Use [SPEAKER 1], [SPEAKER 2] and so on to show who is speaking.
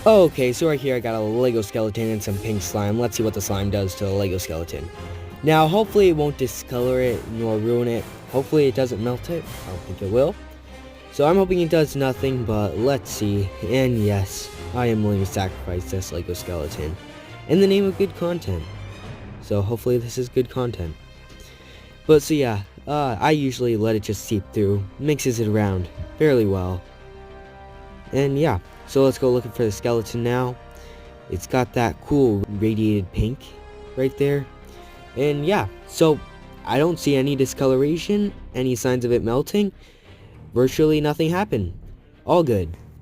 [SPEAKER 1] Okay, so right here I got a Lego skeleton and some pink slime. Let's see what the slime does to the Lego skeleton. Now, hopefully it won't discolor it nor ruin it. Hopefully it doesn't melt it. I don't think it will. So I'm hoping it does nothing, but let's see. And yes, I am willing to sacrifice this Lego skeleton in the name of good content. So hopefully this is good content. But so yeah, I usually let it just seep through, mixes it around fairly well. And yeah, so let's go looking for the skeleton now. It's got that cool radiated pink right there. And yeah, so I don't see any discoloration, any signs of it melting. Virtually nothing happened. All good.